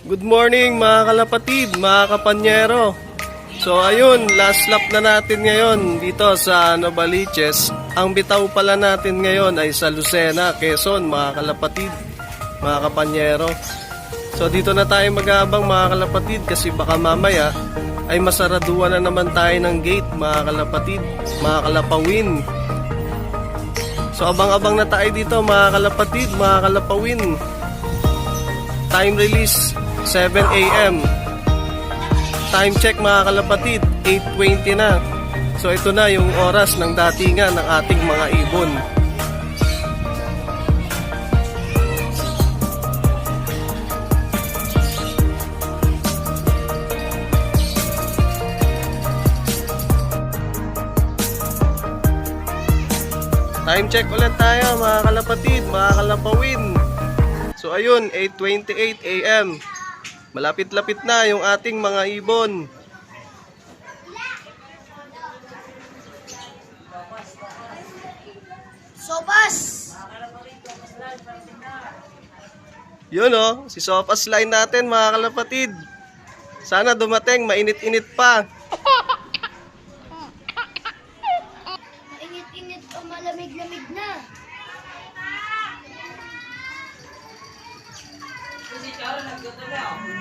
Good morning mga kalapatid, mga kapanyero. So ayun, last lap na natin ngayon dito sa Novaliches. Ang bitaw pala natin ngayon ay sa Lucena, Quezon, mga kalapatid, mga kapanyero. So dito na tayo mag-aabang mga kalapatid kasi baka mamaya ay masaraduan na naman tayo ng gate mga kalapatid, mga kalapawin. So abang-abang na tayo dito mga kalapatid, mga kalapawin. Time release 7 AM. Time check mga kalapatid 8:20 na. So ito na yung oras ng datingan ng ating mga ibon. Time check ulit tayo mga kalapatid, mga kalapawin. So ayun, 8:28 AM. Malapit-lapit na yung ating mga ibon. Sopas! Yun oh, si Sopas line natin mga kalapatid. Sana dumating, mainit-init pa. Mainit-init o malamig-lamig na.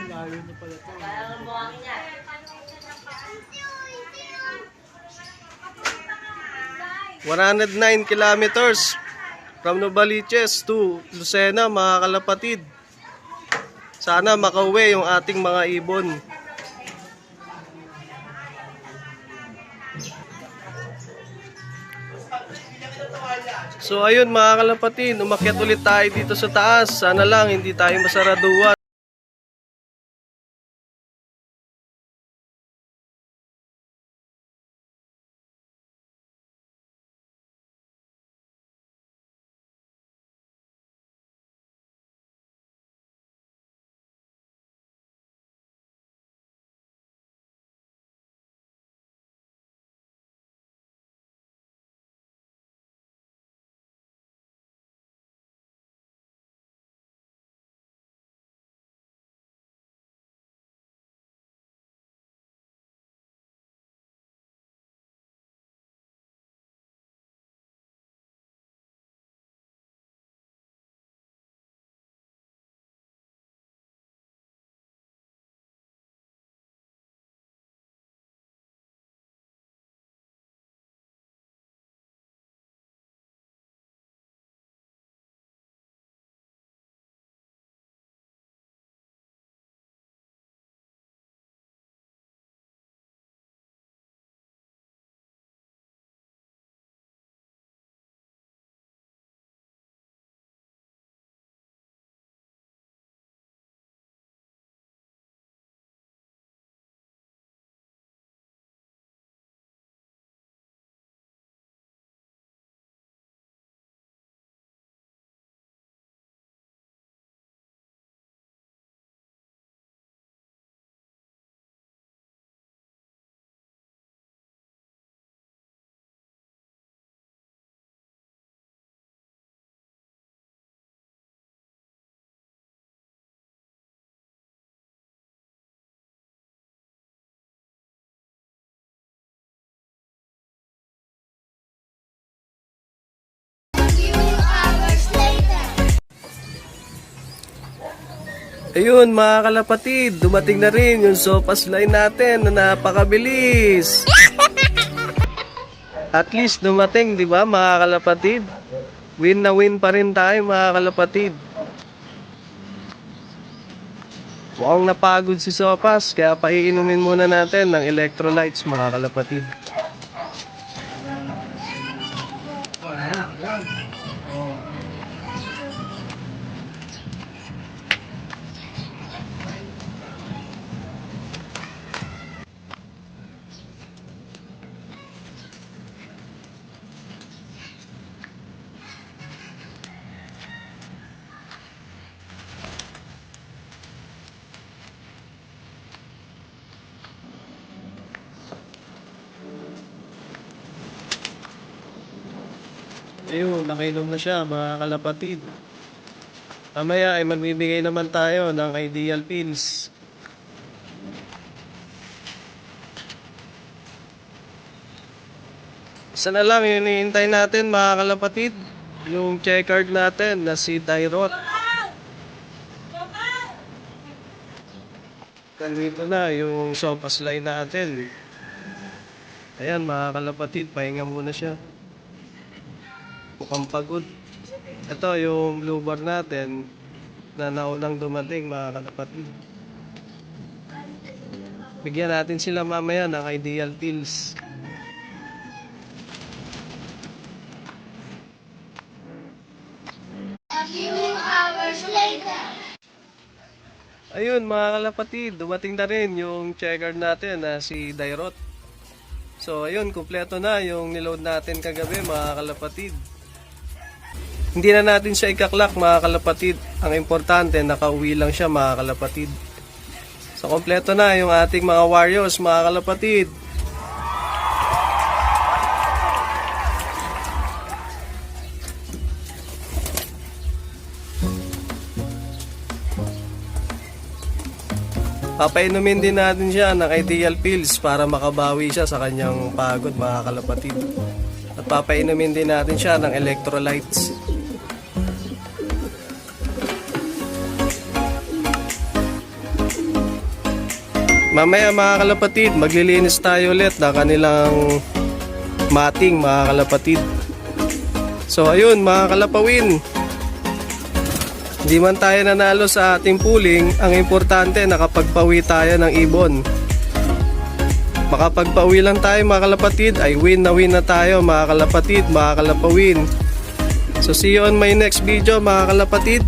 Layo na pala to. 109 kilometers from Novaliches to Lucena mga kalapatid. Sana makauwi yung ating mga ibon. So ayun mga kalapatid, umakyat ulit tayo dito sa taas. Sana lang hindi tayo masaraduan. Ayun mga kalapatid, dumating na rin yung Sopas line natin na napakabilis. At least dumating, di ba mga kalapatid? Win na win pa rin tayo mga kalapatid. Mukhang napagod si Sopas, kaya paiinumin muna natin ng electrolytes mga kalapatid. Ayun, nakainom na siya mga kalapatid. Mamaya ay magbibigay naman tayo ng ideal pills. Isa na lang yung hinihintay natin mga kalapatid. Yung checkered natin na si Dairot. Dito na yung sofa slide natin. Ayan mga kalapatid, pahinga muna siya. Mukhang pagod. Ito yung blue bar natin na naunang dumating mga kalapatid. Bigyan natin sila mamaya ng ideal pills. A few hours later. Ayun mga kalapatid, dumating na rin yung checker natin na si Dairot. So ayun, kumpleto na yung niload natin kagabi mga kalapatid. Hindi na natin siya ikaklak mga kalapatid. Ang importante, nakauwi lang siya mga kalapatid. So kumpleto na yung ating mga warriors mga kalapatid. Papainumin din natin siya ng ideal pills para makabawi siya sa kanyang pagod mga kalapatid. At papainumin din natin siya ng electrolytes. Mamaya mga kalapatid, maglilinis tayo ulit ng kanilang mating mga kalapatid. So ayun mga kalapawin, hindi man tayo nanalo sa ating pooling, ang importante nakapagpawi tayo ng ibon. Makapagpawi lang tayo mga kalapatid, ay win na tayo mga kalapatid, mga kalapawin. So see you on my next video mga kalapatid.